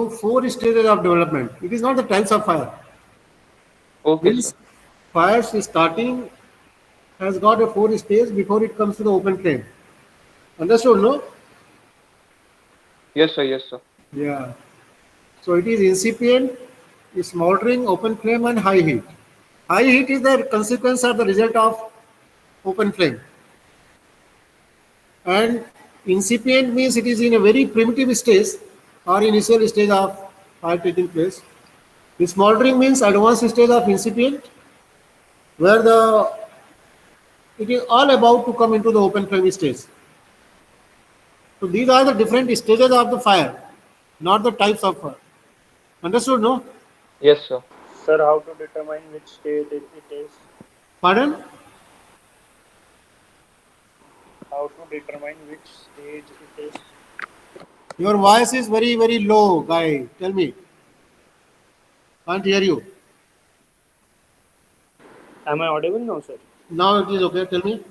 four stages of development. It is not the types of fire. Okay, sir. Means fires starting has got a four stage before it comes to the open flame. Understood, no? Yes, sir. Yes, sir. Yeah. So it is incipient, smoldering, open flame, and high heat. High heat is the consequence or the result of open flame. And incipient means it is in a very primitive stage or initial stage of fire taking place. The smoldering means advanced stage of incipient, where the it is all about to come into the open flame stage. So these are the different stages of the fire, not the types of fire. Understood, no? Yes, sir. Sir, how to determine which state it is? Pardon? How to determine which stage it is? Your voice is very, very low, guy. Tell me. Can't hear you. Am I audible now, sir? Now it is okay. Tell me.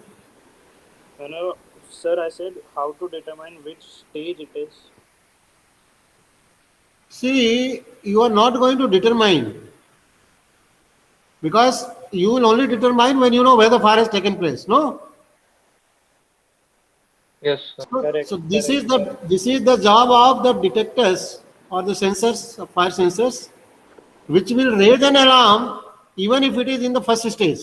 Whenever, sir, I said how to determine which stage it is. See, you are not going to determine because you will only determine when you know where the fire has taken place. No. Yes, sir. So, Correct. so this Correct. is the job of the detectors or the sensors, fire sensors, which will raise an alarm even if it is in the first stage.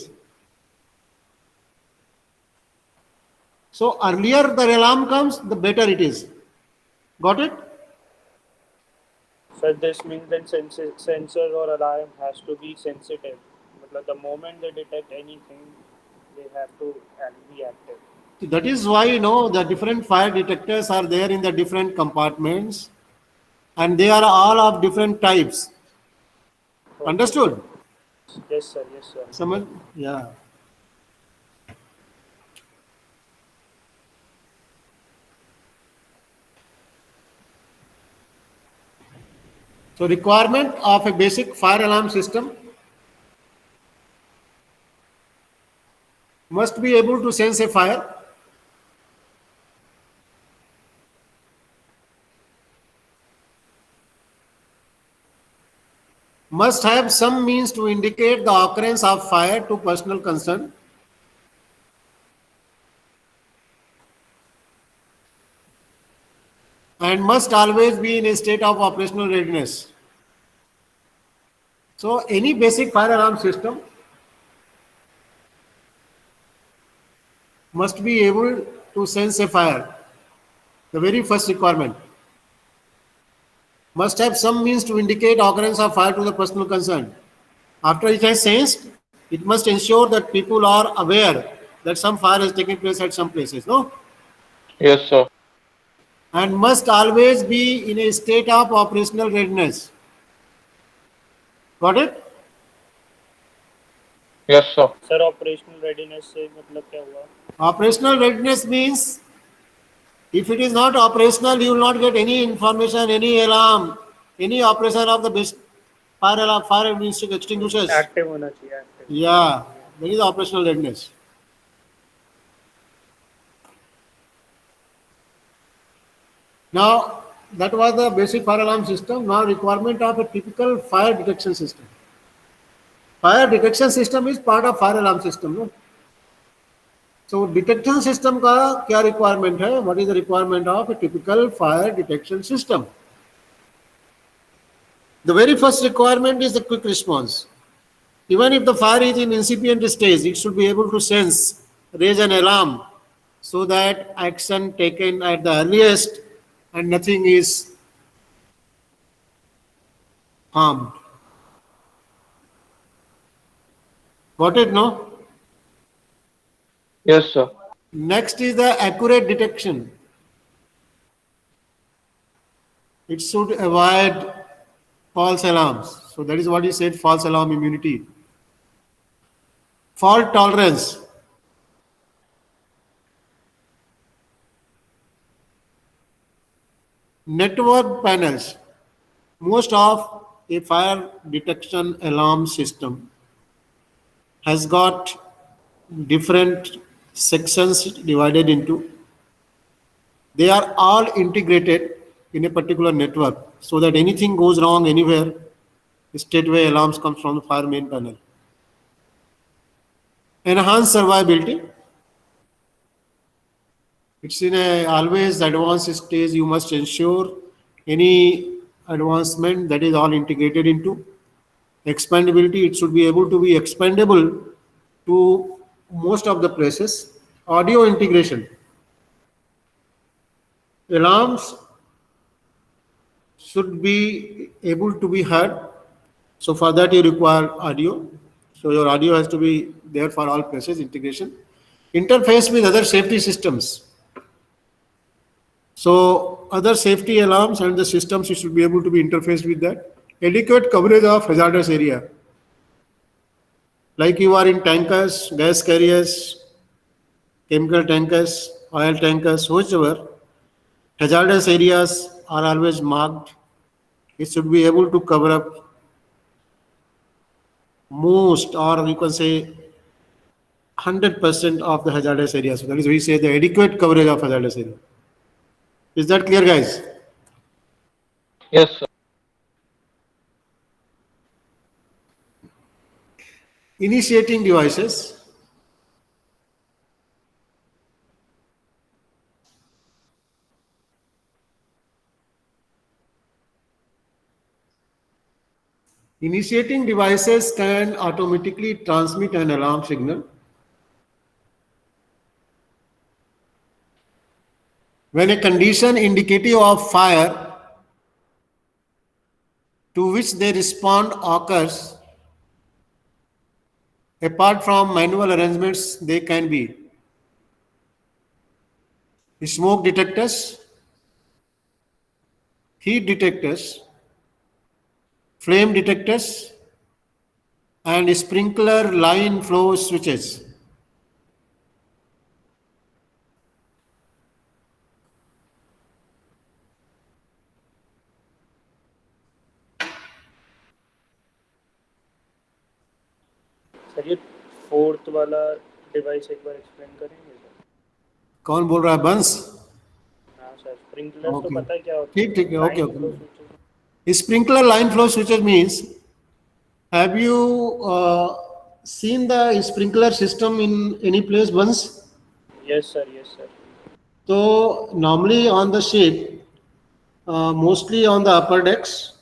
So earlier the alarm comes, the better it is. Got it? So this means that sensor or alarm has to be sensitive. But the moment they detect anything, they have to be active. That is why the different fire detectors are there in the different compartments, and they are all of different types. Okay. Understood? Yes, sir. Yes, sir. Someone, yeah. So requirement of a basic fire alarm system must be able to sense a fire, must have some means to indicate the occurrence of fire to personal concern, and must always be in a state of operational readiness. So any basic fire alarm system must be able to sense a fire. The very first requirement. Must have some means to indicate occurrence of fire to the personal concerned. After it has sensed, it must ensure that people are aware that some fire is taking place at some places, no? Yes, sir. And must always be in a state of operational readiness. Got it? Yes, sir. Sir operational readiness से मतलब क्या हुआ? Operational readiness means if it is not operational, you will not get any information, any alarm, any operation of the best fire alarm, fire extinguishers. Active होना चाहिए. Active. Yeah, that is operational readiness. Now, that was the basic fire alarm system. Now, requirement of a typical fire detection system. Fire detection system is part of fire alarm system, no? So, detection system का क्या requirement है? What is the requirement of a typical fire detection system? The very first requirement is the quick response. Even if the fire is in incipient stage, it should be able to sense, raise an alarm, so that action taken at the earliest and nothing is harmed. Got it, no? Yes, sir. Next is the accurate detection. It should avoid false alarms. So that is what he said, false alarm immunity. Fault tolerance. Network panels. Most of a fire detection alarm system has got different sections divided into. They are all integrated in a particular network, so that anything goes wrong anywhere, straightaway alarms comes from the fire main panel. Enhanced survivability. It's in a always advanced stage. You must ensure any advancement that is all integrated into expandability. It should be able to be expandable to most of the places. Audio integration. Alarms should be able to be heard. So for that you require audio. So your audio has to be there for all places, integration. Interface with other safety systems. So other safety alarms and the systems, you should be able to be interfaced with that. Adequate coverage of hazardous area. Like you are in tankers, gas carriers, chemical tankers, oil tankers, whichever, hazardous areas are always marked. It should be able to cover up most, or you can say 100% of the hazardous areas. So that is, we say the adequate coverage of hazardous area. Is that clear, guys? Yes, sir. Initiating devices. Initiating devices can automatically transmit an alarm signal when a condition indicative of fire to which they respond occurs. Apart from manual arrangements, they can be smoke detectors, heat detectors, flame detectors, and sprinkler line flow switches. Sir ये fourth वाला device एक बार explain करेंगे sir? कौन बोल रहा है? बंस? हाँ sir, sprinkler तो Okay. पता है क्या होता ठीक ठीक है, okay, Line okay. flow switches. Sprinkler line flow switches means, have you seen the sprinkler system in any place once? Yes sir, yes sir. So normally on the ship, mostly on the upper decks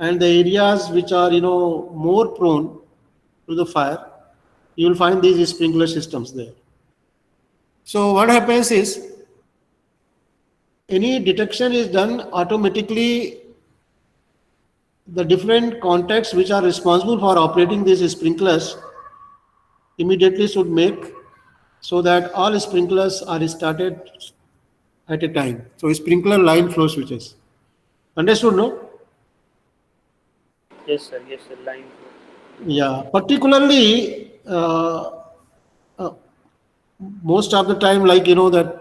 and the areas which are more prone to the fire, you will find these sprinkler systems there. So what happens is, any detection is done automatically. The different contacts which are responsible for operating these sprinklers immediately should make so that all sprinklers are started at a time. So sprinkler line flow switches. Understood, no? Yes sir, line flow. Yeah. Particularly, most of the time, like that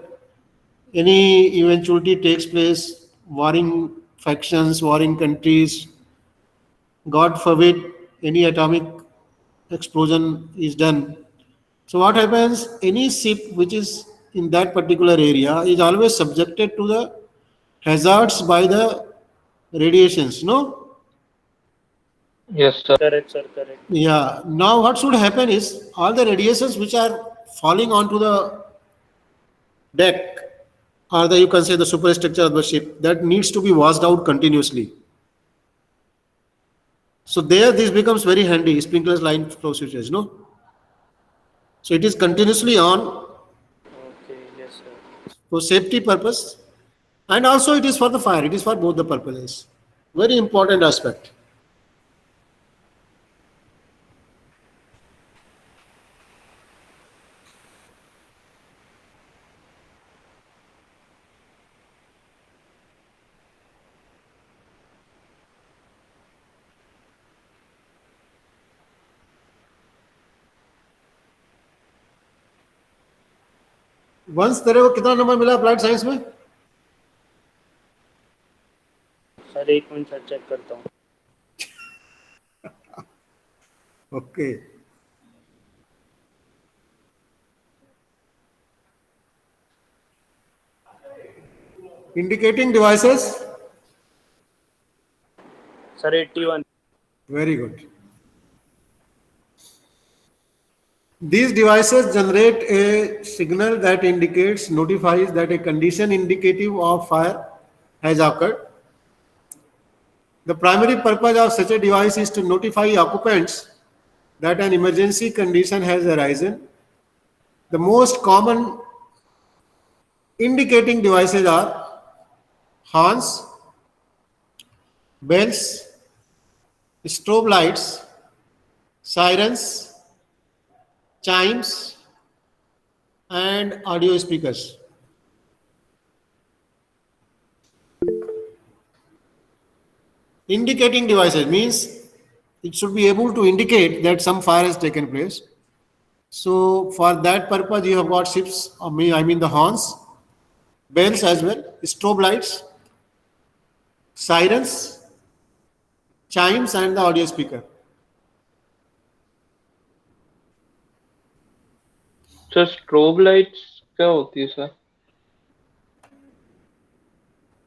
any eventuality takes place, warring factions, warring countries, God forbid any atomic explosion is done. So what happens? Any ship which is in that particular area is always subjected to the hazards by the radiations. No? Yes, sir. Correct sir, correct. Yeah. Now what should happen is, all the radiations which are falling onto the deck, or the, you can say, the superstructure of the ship, that needs to be washed out continuously. So there this becomes very handy, sprinklers line flow switches, no? So it is continuously on Okay, yes sir. for safety purpose, and also it is for the fire. It is for both the purposes. Very important aspect. वंश, तेरे को कितना number मिला applied science में? Sir एक minute sir, check करता हूँ. Okay. Indicating devices. Sir, 81. Very good. These devices generate a signal that notifies that a condition indicative of fire has occurred. The primary purpose of such a device is to notify occupants that an emergency condition has arisen. The most common indicating devices are horns, bells, strobe lights, sirens, chimes, and audio speakers. Indicating devices means it should be able to indicate that some fire has taken place. So for that purpose, you have got ships, I mean the horns, bells as well, strobe lights, sirens, chimes, and the audio speaker. Sir strobe lights क्या होती है sir?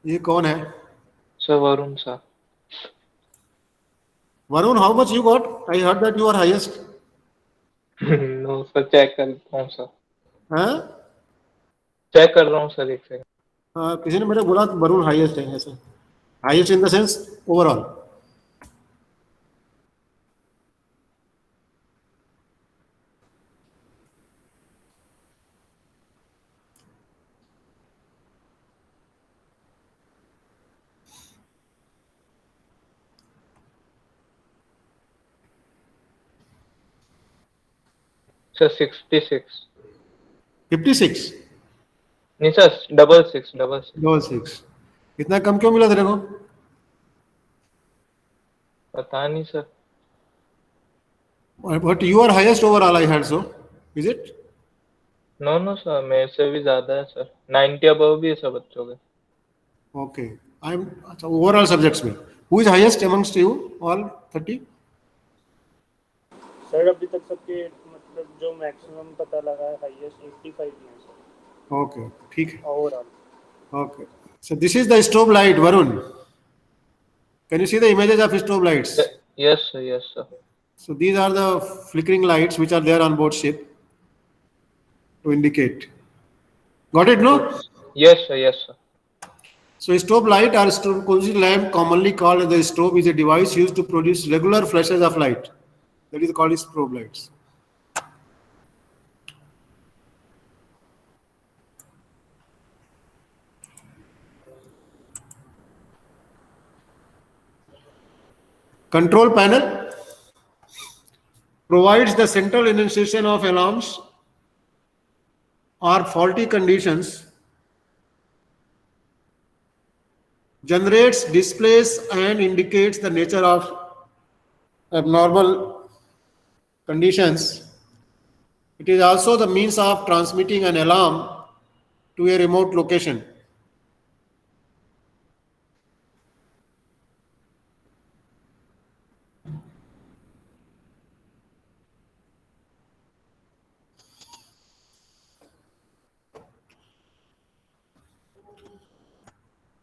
ये कौन है? Sir Varun sir. Varun, how much you got? I heard that you are highest. No sir, check कर रहा हूँ sir. हाँ? चेक कर रहा हूँ सर, एक सेकंड. हाँ, किसी ने मेरे बोला वरुण हाईएस्ट है ऐसे. Highest in the sense overall. Sir 66. 56. नहीं sir, double six. Double six. इतना कम क्यों मिला तेरे को? पता नहीं sir. But you are highest overall, I heard so. Is it? No sir, मेरे से भी ज्यादा है सर. 90 अबव भी है सब बच्चों के. Okay. अच्छा, overall subjects में. Who is highest amongst you? All 30? Sir अभी तक सबके मतलब जो मैक्सिमम पता लगा है हाईएस्ट 85 ही है सर. Okay. ठीक है. Overall. Okay. So this is the strobe light, Varun. Can you see the images of strobe lights? Yes sir. So these are the flickering lights which are there on board ship to indicate. Got it, no? Yes sir. So strobe light or strobe lamp, commonly called as the strobe, is a device used to produce regular flashes of light. That is called strobe lights. Control panel provides the central enunciation of alarms or faulty conditions, generates, displays, and indicates the nature of abnormal conditions. It is also the means of transmitting an alarm to a remote location.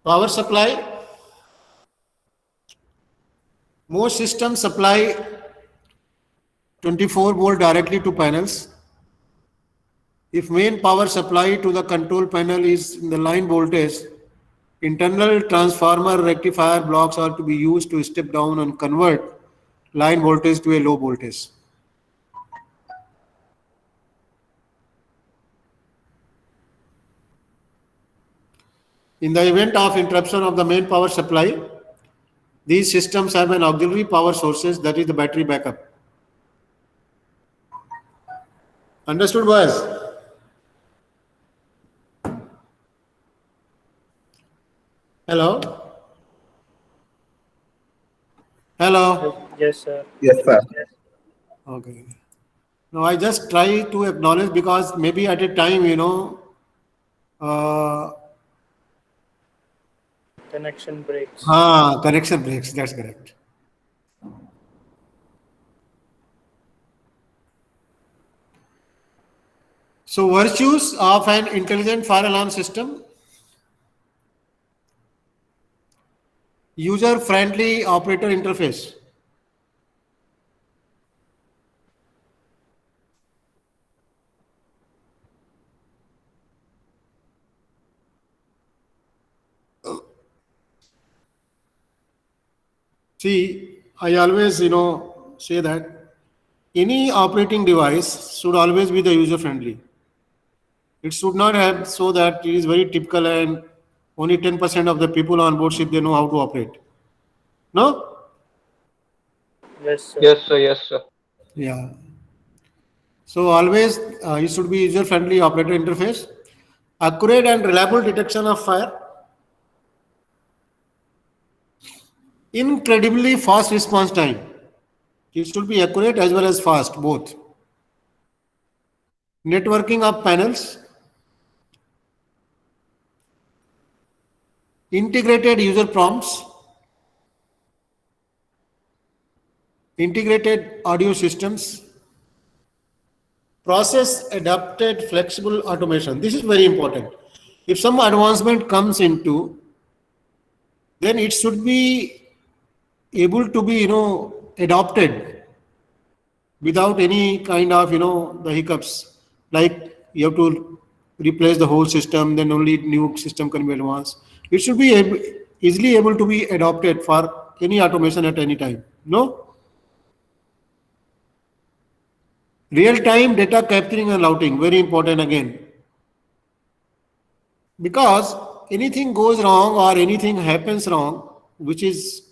Power supply. Most systems supply 24 volt directly to panels. If main power supply to the control panel is in the line voltage, internal transformer rectifier blocks are to be used to step down and convert line voltage to a low voltage. In the event of interruption of the main power supply, these systems have an auxiliary power sources, that is the battery backup. Understood, boys? Hello? Hello? Yes sir. Yes, sir. Okay. Now I just try to acknowledge because maybe at a time, Connection breaks. connection breaks. That's correct. So virtues of an intelligent fire alarm system. User friendly operator interface. See, I always, say that any operating device should always be the user friendly. It should not have so that it is very typical and only 10% of the people on board ship they know how to operate. No? Yes, sir. Yes, sir. Yes, sir. Yeah. So always it should be user friendly operator interface, accurate and reliable detection of fire, incredibly fast response time. It should be accurate as well as fast, both. Networking of panels, integrated user prompts, integrated audio systems, process adapted flexible automation. This is very important. If some advancement comes into, then it should be able to be, adopted without any kind of, the hiccups. Like you have to replace the whole system, then only new system can be advanced. It should be easily able to be adopted for any automation at any time. No? Real-time data capturing and routing, very important again. Because anything goes wrong or anything happens wrong, which is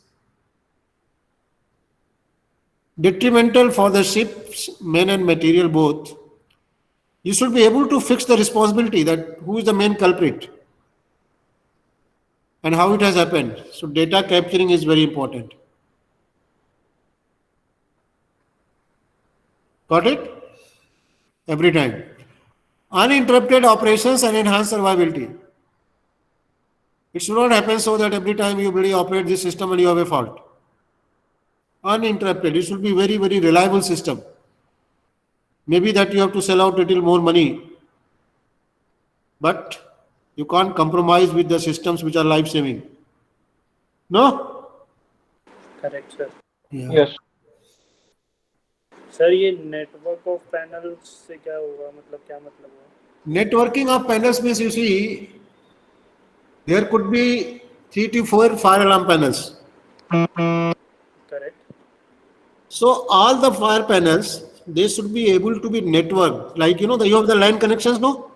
detrimental for the ship's men and material both, you should be able to fix the responsibility that who is the main culprit and how it has happened. So data capturing is very important. Got it? Every time. Uninterrupted operations and enhanced survivability. It should not happen so that every time you really operate this system and you have a fault. Uninterrupted. It should be very, very reliable system. Maybe that you have to sell out little more money, but you can't compromise with the systems which are life saving. No? Correct, sir. Yeah. Yes. Sir ये network of panels से क्या होगा, मतलब क्या मतलब है? Networking of panels means you see, there could be 3 to 4 fire alarm panels. Correct. So all the fire panels, they should be able to be networked. Like you have the line connections, no?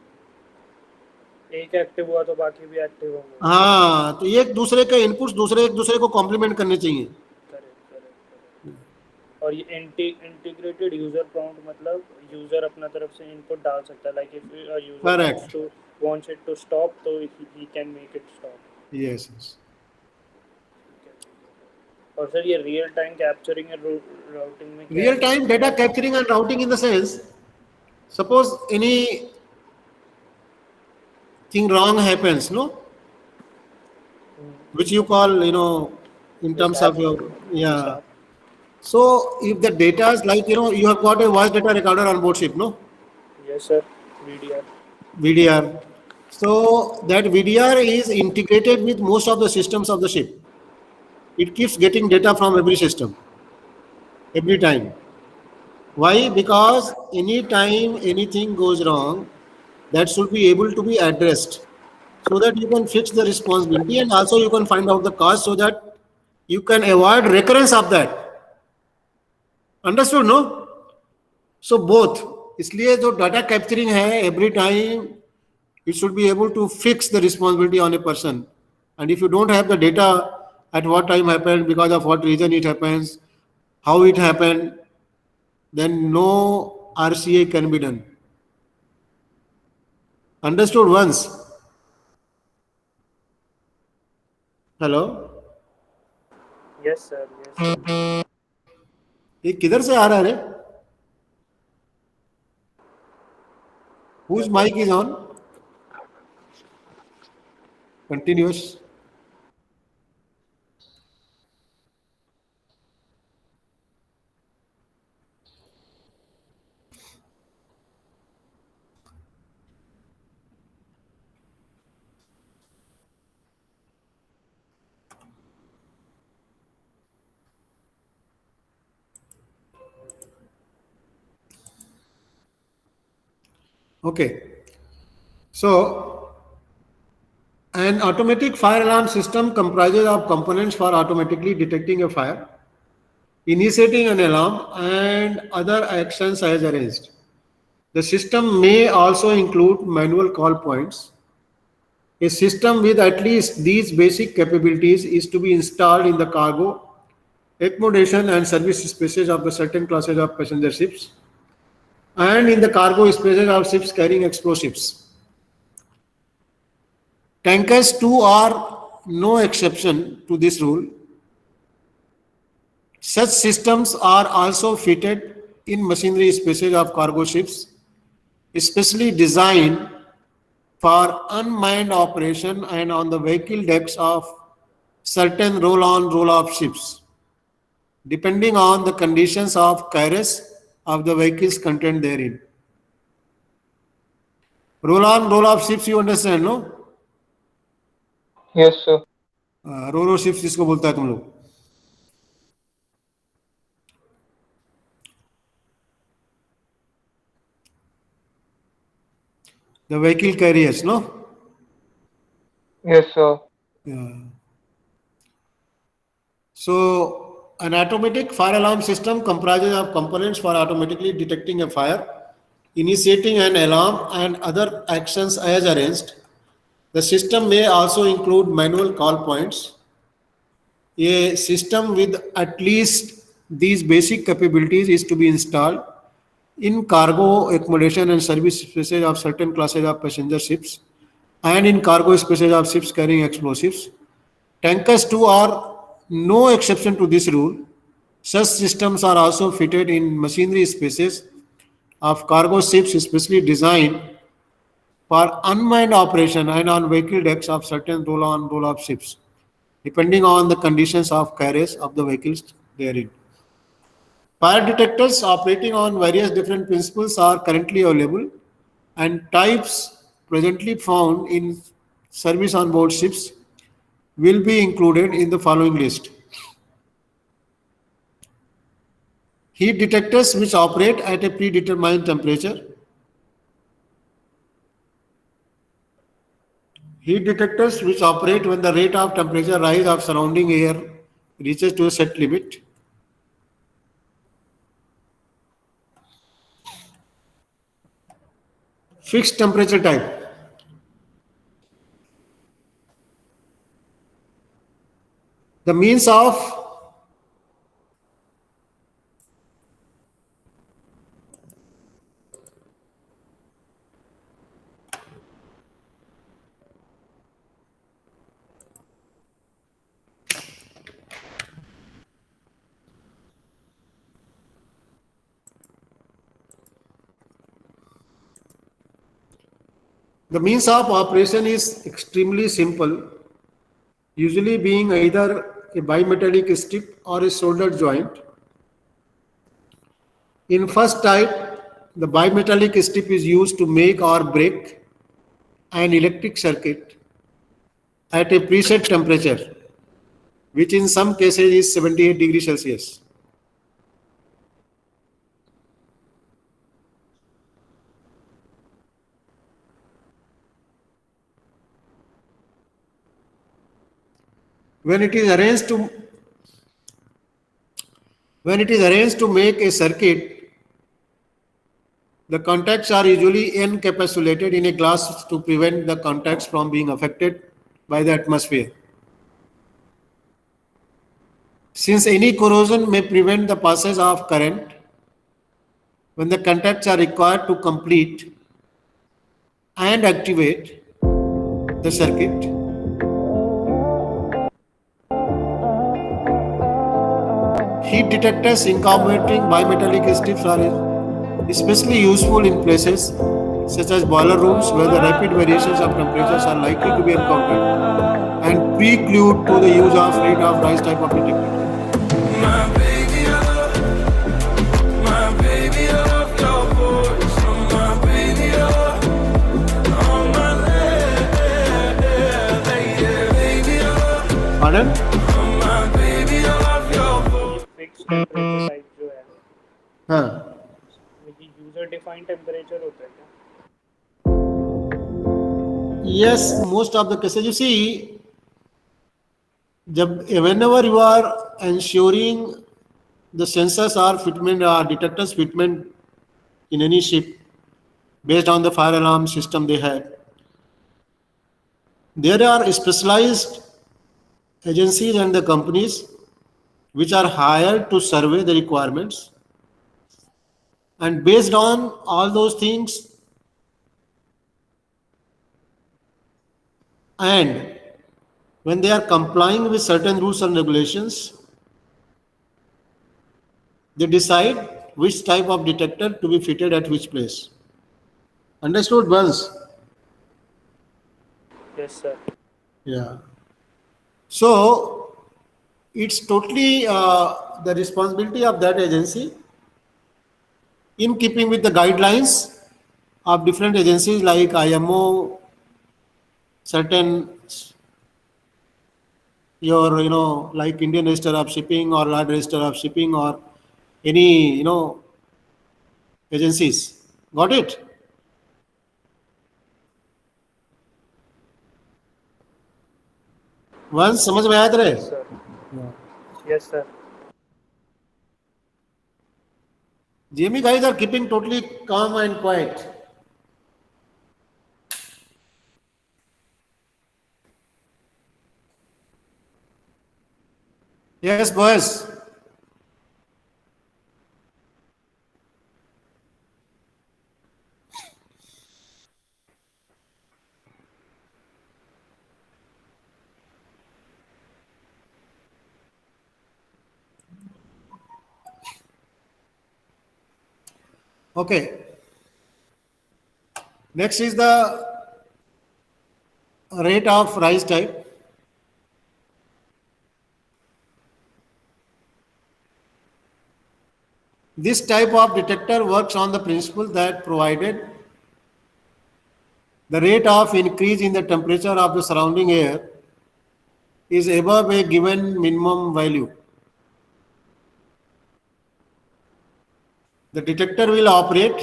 एक active हुआ तो बाकी भी active होंगे. हाँ, तो एक दूसरे के इनपुट्स दूसरे एक दूसरे को कॉम्प्लीमेंट करने चाहिए. Correct correct. और ये इंटीग्रेटेड यूजर प्रॉम्प्ट मतलब यूजर अपना तरफ से इनपुट डाल सकता है. Like if user Correct. wants it to stop, तो he can make it stop. Yes, yes. और सर ये real time capturing and routing में Real time data capturing and routing in the sense, suppose any thing wrong happens, no? Which you call, in terms of your, yeah. So if the data is like, you have got a voice data recorder on board ship, no? Yes sir. Video. VDR. So that VDR is integrated with most of the systems of the ship. It keeps getting data from every system, every time. Why? Because anytime anything goes wrong, that should be able to be addressed so that you can fix the responsibility and also you can find out the cause so that you can avoid recurrence of that. Understood, no? So both. इसलिए जो data capturing है, every time it should be able to fix the responsibility on a person. And if you don't have the data at what time happened, because of what reason it happens, how it happened, then no RCA can be done. Understood once? Hello? Yes sir. Yes. ये किधर से आ रहा है रे? Whose mic is on? Continuous. Okay. So, an automatic fire alarm system comprises of components for automatically detecting a fire, initiating an alarm, and other actions as arranged. The system may also include manual call points. A system with at least these basic capabilities is to be installed in the cargo, accommodation, and service spaces of the certain classes of passenger ships and in the cargo spaces of ships carrying explosives. Tankers too are no exception to this rule. Such systems are also fitted in machinery spaces of cargo ships, especially designed for unmanned operation and on the vehicle decks of certain roll-on, roll-off ships, depending on the conditions of carriage of the vehicles contained therein. Roll-on, roll-off ships, you understand, no? Yes, sir. Roro ships जिसको बोलता है तुम लोग. The vehicle carriers, no? Yes, sir. Yeah. So, an automatic fire alarm system comprises of components for automatically detecting a fire, initiating an alarm, and other actions as arranged. The system may also include manual call points. A system with at least these basic capabilities is to be installed in cargo accommodation and service spaces of certain classes of passenger ships and in cargo spaces of ships carrying explosives. Tankers too are no exception to this rule. Such systems are also fitted in machinery spaces of cargo ships specially designed for unmanned operation and on vehicle decks of certain roll-on, roll-off ships, depending on the conditions of carriage of the vehicles therein. Fire detectors operating on various different principles are currently available, and types presently found in service on board ships will be included in the following list. Heat detectors which operate at a predetermined temperature. Heat detectors which operate when the rate of temperature rise of surrounding air reaches to a set limit. Fixed temperature type. The means of operation is extremely simple, usually being either a bimetallic strip or a soldered joint. In first type, the bimetallic strip is used to make or break an electric circuit at a preset temperature, which in some cases is 78 degrees Celsius. When it is arranged to make a circuit, the contacts are usually encapsulated in a glass to prevent the contacts from being affected by the atmosphere. Since any corrosion may prevent the passage of current, when the contacts are required to complete and activate the circuit, heat detectors incorporating bimetallic strips are especially useful in places such as boiler rooms where the rapid variations of temperatures are likely to be encountered and preclude to the use of rate of rise type of detector. Pardon? Fix temperature type जो है हाँ, user defined temperature होता है क्या? Yes, most of the cases you see, whenever you are ensuring the sensors or fitment or detectors fitment in any ship based on the fire alarm system they have, there are specialized agencies and the companies which are hired to survey the requirements, and based on all those things, and when they are complying with certain rules and regulations, they decide which type of detector to be fitted at which place. Understood, Buzz? Yes, sir. Yeah. So it's totally the responsibility of that agency, in keeping with the guidelines of different agencies like IMO, certain like Indian Register of Shipping or World Register of Shipping or any agencies. Got it? Once समझ में आया तेरे? Yes, sir. Yes, sir. GME guys are keeping totally calm and quiet. Yes, boys. Okay. Next is the rate of rise type. This type of detector works on the principle that provided the rate of increase in the temperature of the surrounding air is above a given minimum value, the detector will operate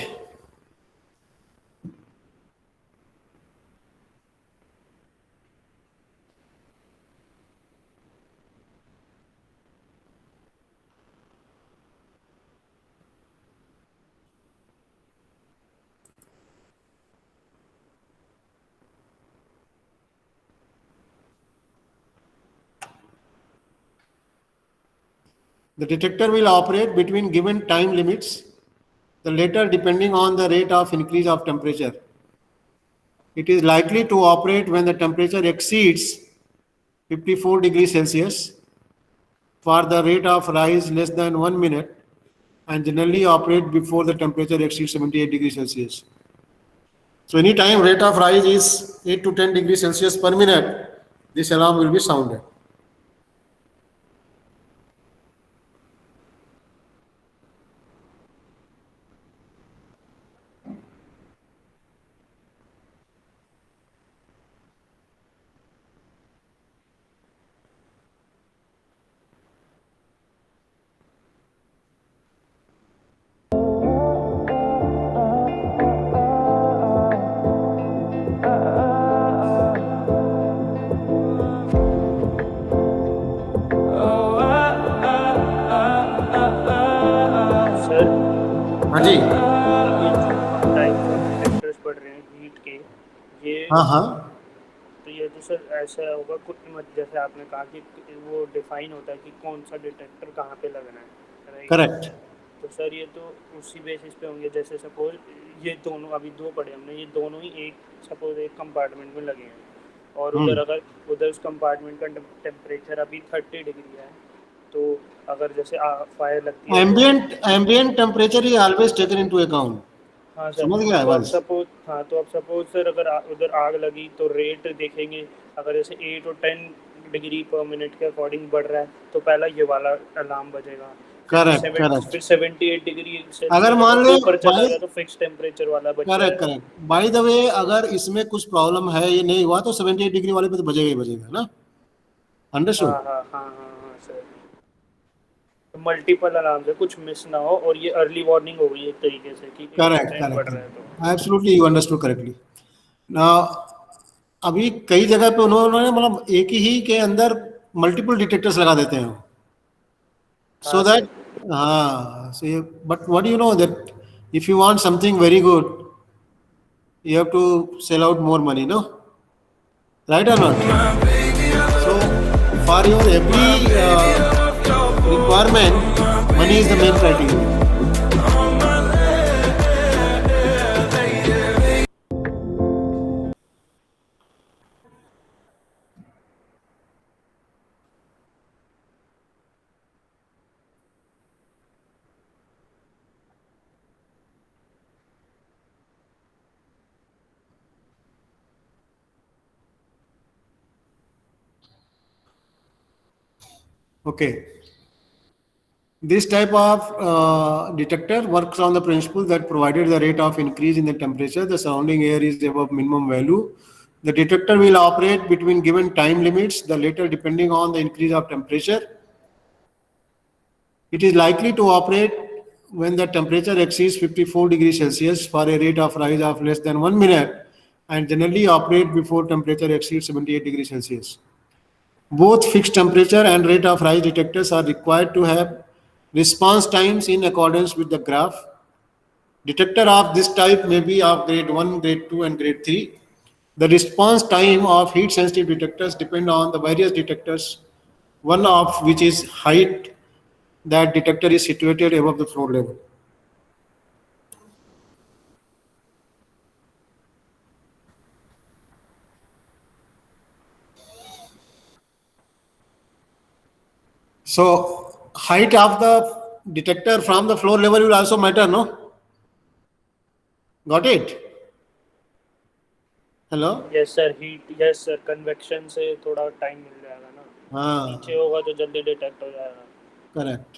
between given time limits, the latter depending on the rate of increase of temperature. It is likely to operate when the temperature exceeds 54 degrees Celsius for the rate of rise less than 1 minute, and generally operate before the temperature exceeds 78 degrees Celsius. So anytime rate of rise is 8 to 10 degrees Celsius per minute, this alarm will be sounded. Sir हाँ जी, ये जो types of detectors पढ़ रहे हैं heat के, ये हाँ हाँ, तो ये तो सर ऐसा होगा कुछ जैसे आपने कहा कि वो डिफाइन होता है कि कौन सा डिटेक्टर कहाँ पे लगना है, राइट? करेक्ट, तो सर ये तो उसी बेसिस पे होंगे, जैसे सपोज ये दोनों अभी दो पढ़े हमने, ये दोनों ही सपोज एक कंपार्टमेंट में लगे हैं और अगर उधर उस कंपार्टमेंट का टेम्परेचर अभी 30 डिग्री है, तो अगर जैसे फायर लगती है ambient temperature is always taken into account. हाँ सर, समझ गया तो अब बस. सपोज सर अगर उधर आग लगी तो रेट देखेंगे, अगर जैसे 8 और 10 डिग्री पर मिनट के अकॉर्डिंग बढ़ रहा है तो पहला ये वाला अलार्म बजेगा, करेक्ट करेक्ट. फिर 78 डिग्री से अगर मान लो ऊपर चला गया तो फिक्स टेम्परेचर वाला बज करेक्ट जाएगा। करेक्ट. बाय द वे, अगर इसमें कुछ प्रॉब्लम है, ये नहीं हुआ तो 78 डिग्री वाले पे तो बजेगा ही बजेगा ना. अंडरस्टूड. हाँ सर, तो मल्टीपल अलार्म से कुछ मिस ना हो और ये अर्ली वार्निंग हो गई एक तरीके से कि करेक्ट टाइम बढ़ करेक्ट. रहा है तो। Absolutely, you understood correctly. Now अभी कई जगह पे उन्होंने मतलब एक ही के अंदर मल्टीपल डिटेक्टर्स लगा देते हैं, so हाँ that sir. so but what do you know that if you want something very good, you have to sell out more money, no? Right or not? So for your every requirement, money is the main criteria. Okay. This type of detector works on the principle that provided the rate of increase in the temperature, the surrounding air is above minimum value. The detector will operate between given time limits, the later depending on the increase of temperature. It is likely to operate when the temperature exceeds 54 degrees Celsius for a rate of rise of less than 1 minute and generally operate before temperature exceeds 78 degrees Celsius. Both fixed temperature and rate of rise detectors are required to have response times in accordance with the graph. Detector of this type may be of grade 1, grade 2, and grade 3. The response time of heat sensitive detectors depend on the various detectors, one of which is height. That detector is situated above the floor level. So height of the detector from the floor level will also matter, no? Got it? Hello? Yes sir, heat, yes sir, convection से थोड़ा time मिल जाएगा ना, नीचे हाँ, होगा तो जल्दी detect हो जाएगा। करेक्ट।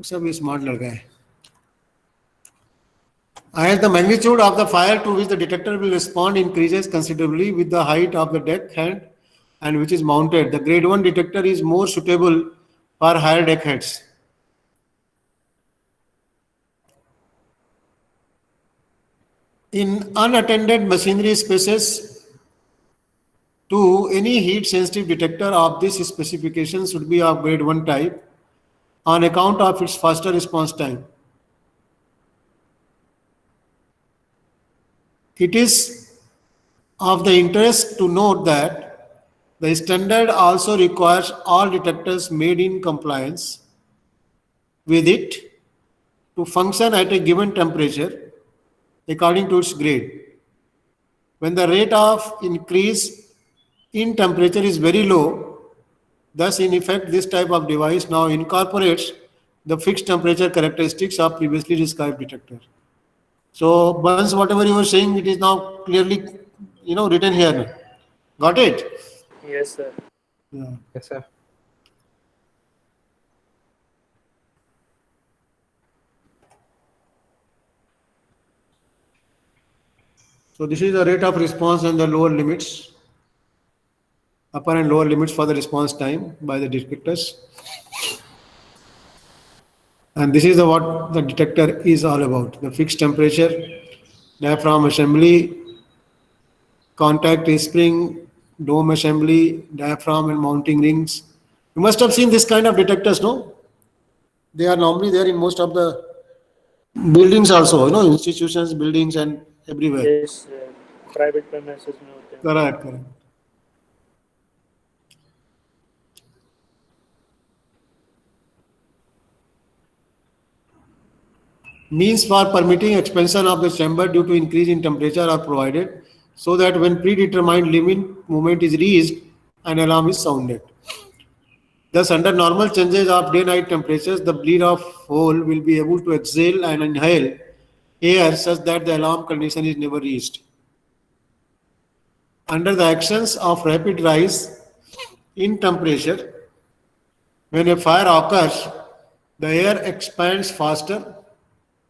सब स्मार्ट लड़का है। As the magnitude of the fire to which the detector will respond increases considerably with the height of the deck head and which is mounted, the grade 1 detector is more suitable for higher deck heads. In unattended machinery spaces, too, any heat sensitive detector of this specification should be of grade 1 type on account of its faster response time. It is of the interest to note that the standard also requires all detectors made in compliance with it to function at a given temperature according to its grade. When the rate of increase in temperature is very low, thus in effect this type of device now incorporates the fixed temperature characteristics of previously described detector. So once whatever you were saying, it is now clearly written here. Got it? Yes sir. Yeah. Yes, sir. So this is the rate of response and the lower limits, upper and lower limits for the response time by the detectors. And this is what the detector is all about. The fixed temperature, diaphragm assembly, contact spring, dome assembly, diaphragm and mounting rings. You must have seen this kind of detectors, no? They are normally there in most of the buildings also, institutions, buildings and everywhere. Yes sir, private premises में होते हैं। Correct, correct. Means for permitting expansion of the chamber due to increase in temperature are provided so that when predetermined limit movement is reached, an alarm is sounded. Thus, under normal changes of day-night temperatures, the bleed of hole will be able to exhale and inhale air such that the alarm condition is never reached. Under the actions of rapid rise in temperature, when a fire occurs, the air expands faster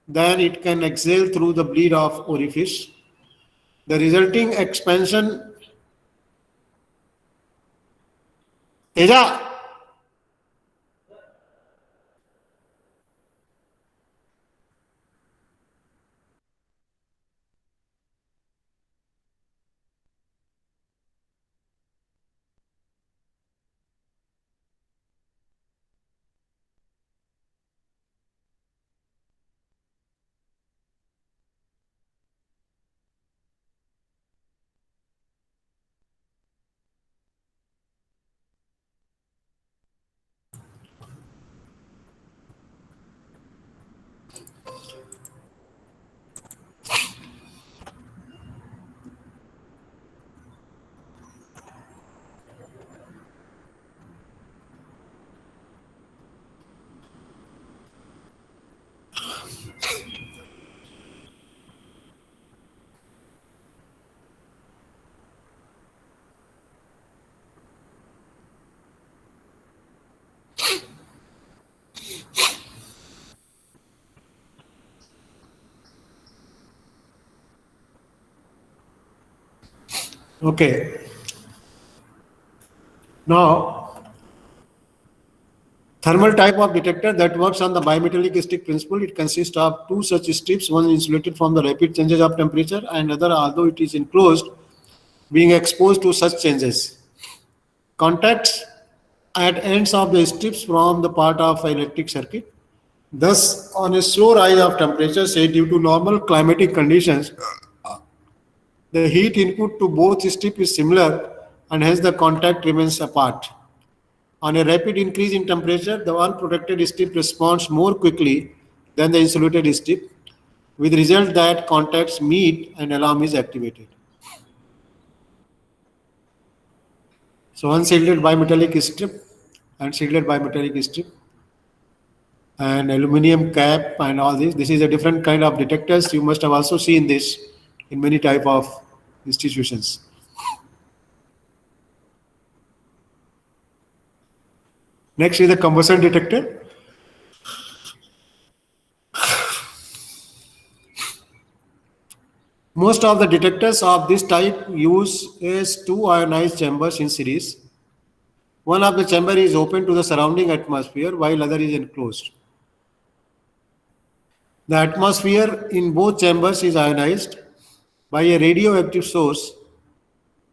than it can exhale through the bleed of orifice. The resulting expansion. Teja, Okay. Now, thermal type of detector that works on the bimetallic stick principle. It consists of two such strips, one insulated from the rapid changes of temperature and other, although it is enclosed, being exposed to such changes. Contacts at ends of the strips form the part of electric circuit. Thus, on a slow rise of temperature, say due to normal climatic conditions, the heat input to both strips is similar and hence the contact remains apart. On a rapid increase in temperature, the unprotected strip responds more quickly than the insulated strip, with the result that contacts meet and alarm is activated. So unshielded bimetallic strip and shielded bimetallic strip and aluminum cap and all this. This is a different kind of detectors. You must have also seen this in many type of institutions. Next is the combustion detector. Most of the detectors of this type use is two ionized chambers in series. One of the chamber is open to the surrounding atmosphere while other is enclosed. The atmosphere in both chambers is ionized by a radioactive source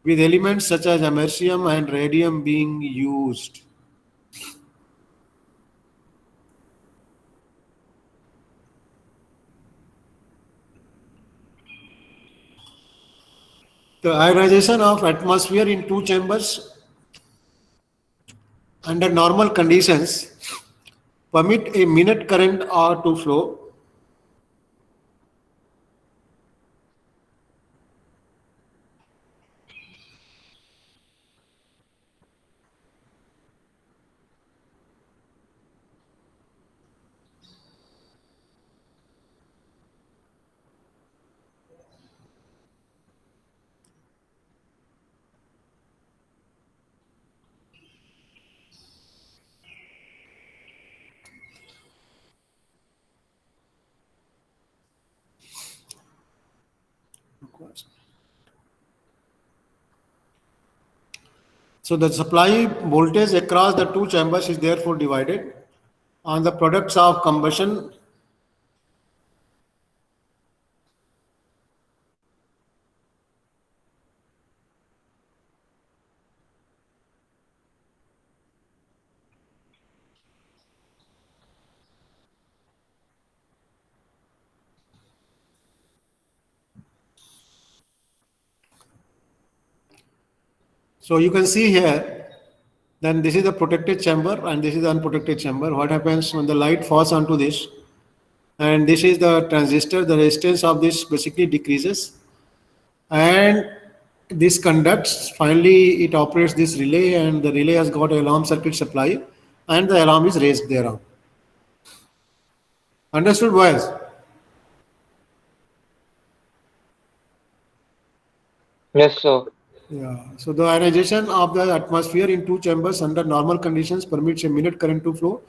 with elements such as americium and radium being used. The ionization of atmosphere in two chambers under normal conditions permit a minute current or to flow. So the supply voltage across the two chambers is therefore divided on the products of combustion So you can see here, then this is the protected chamber and this is the unprotected chamber. What happens when the light falls onto this? And this is the transistor, the resistance of this basically decreases. And this conducts, finally it operates this relay and the relay has got an alarm circuit supply and the alarm is raised thereon. Understood, boys? Yes, sir. Yeah, so the ionization of the atmosphere in two chambers under normal conditions permits a minute current to flow,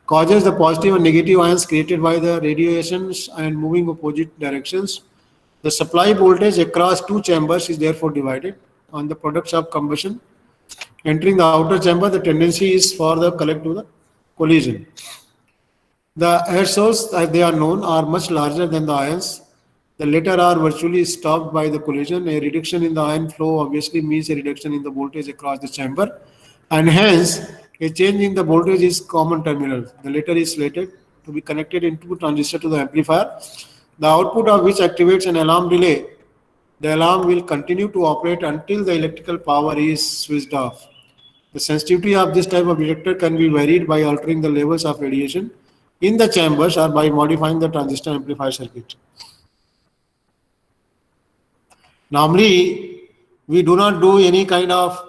causes the positive and negative ions created by the radiations and moving opposite directions. The supply voltage across two chambers is therefore divided on the products of combustion. Entering the outer chamber, the tendency is for the collect to the collision. The air source, as they are known, are much larger than the ions. The latter are virtually stopped by the collision. A reduction in the ion flow obviously means a reduction in the voltage across the chamber, and hence a change in the voltage is common terminal. The latter is slated to be connected in two transistors to the amplifier, the output of which activates an alarm relay. The alarm will continue to operate until the electrical power is switched off. The sensitivity of this type of detector can be varied by altering the levels of radiation in the chambers or by modifying the transistor amplifier circuit. Normally, we do not do any kind of,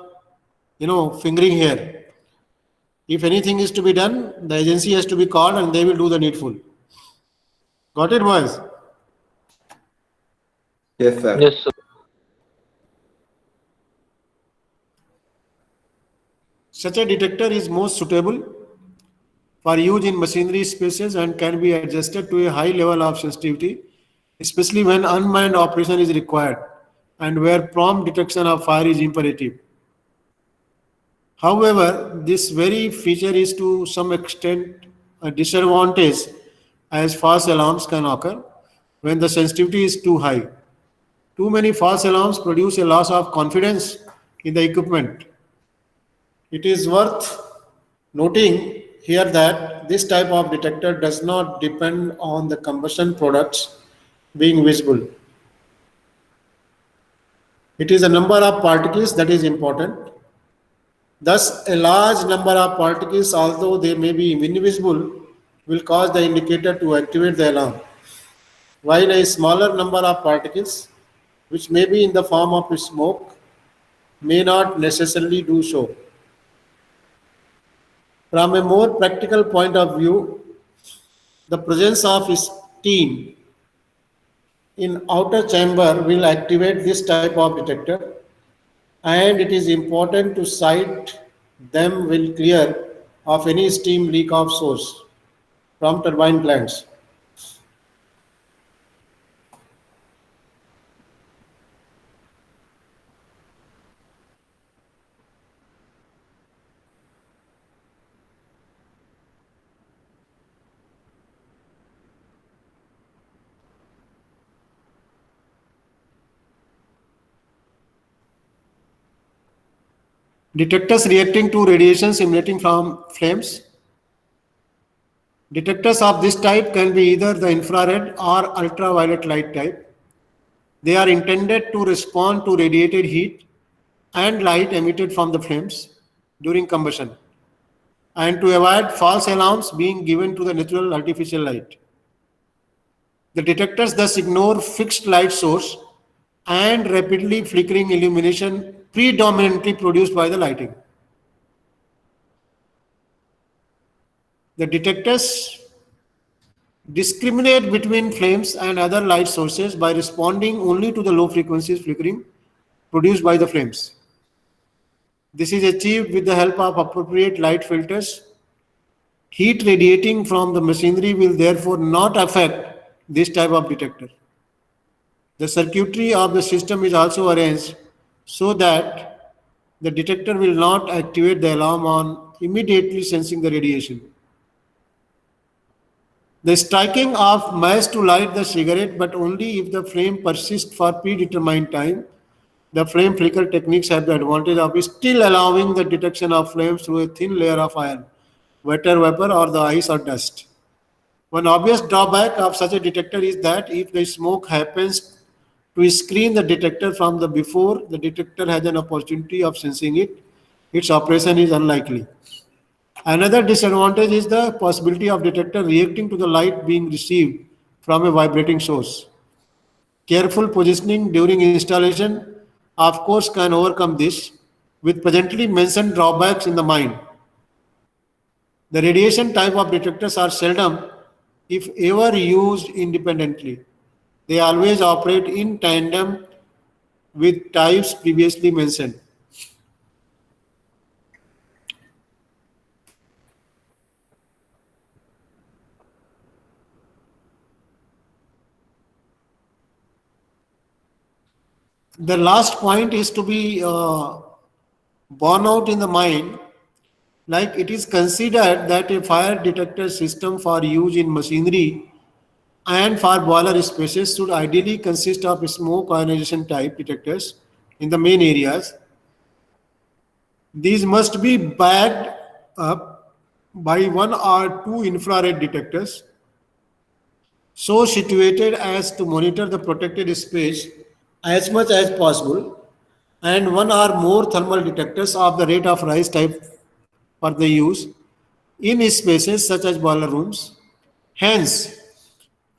fingering here. If anything is to be done, the agency has to be called and they will do the needful. Got it, boys? Yes, sir. Yes, sir. Such a detector is most suitable for use in machinery spaces and can be adjusted to a high level of sensitivity, especially when unmanned operation is required and where prompt detection of fire is imperative. However, this very feature is to some extent a disadvantage as false alarms can occur when the sensitivity is too high. Too many false alarms produce a loss of confidence in the equipment. It is worth noting here that this type of detector does not depend on the combustion products being visible. It is the number of particles that is important. Thus, a large number of particles, although they may be invisible, will cause the indicator to activate the alarm, while a smaller number of particles, which may be in the form of smoke, may not necessarily do so. From a more practical point of view, the presence of steam in outer chamber will activate this type of detector, and it is important to sight them well clear of any steam leak of source from turbine plants. Detectors reacting to radiations emanating from flames. Detectors of this type can be either the infrared or ultraviolet light type. They are intended to respond to radiated heat and light emitted from the flames during combustion, and to avoid false alarms being given to the natural artificial light. The detectors thus ignore fixed light source and rapidly flickering illumination predominantly produced by the lighting. The detectors discriminate between flames and other light sources by responding only to the low frequencies flickering produced by the flames. This is achieved with the help of appropriate light filters. Heat radiating from the machinery will therefore not affect this type of detector. The circuitry of the system is also arranged so that the detector will not activate the alarm on immediately sensing the radiation. The striking of match to light the cigarette, but only if the flame persists for predetermined time. The flame flicker techniques have the advantage of still allowing the detection of flames through a thin layer of iron, water vapor, or the ice or dust. One obvious drawback of such a detector is that if the smoke happens to screen the detector from the before the detector has an opportunity of sensing it, its operation is unlikely. Another disadvantage is the possibility of detector reacting to the light being received from a vibrating source. Careful positioning during installation, of course, can overcome this with presently mentioned drawbacks in the mind. The radiation type of detectors are seldom, if ever, used independently. They always operate in tandem with types previously mentioned. The last point is to be borne out in the mind, like it is considered that a fire detector system for use in machinery and for boiler spaces should ideally consist of smoke ionization type detectors in the main areas. These must be backed up by one or two infrared detectors so situated as to monitor the protected space as much as possible, and one or more thermal detectors of the rate of rise type for the use in spaces such as boiler rooms. Hence,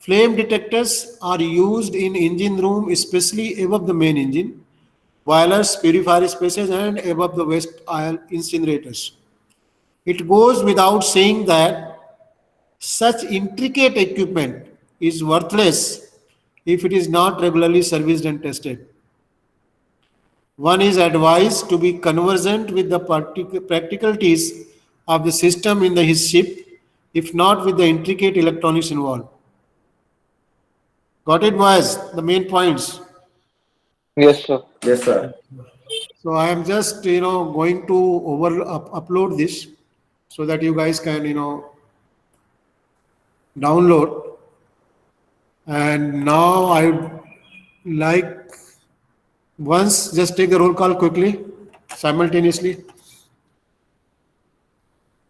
flame detectors are used in engine room, especially above the main engine, boilers, purifier spaces, and above the waste oil incinerators. It goes without saying that such intricate equipment is worthless if it is not regularly serviced and tested. One is advised to be conversant with the practicalities of the system in his ship, if not with the intricate electronics involved. Got it, boys? The main points. Yes, sir. Yes, sir. So I am just going to upload this so that you guys can download. And now I would like once just take the roll call quickly, simultaneously.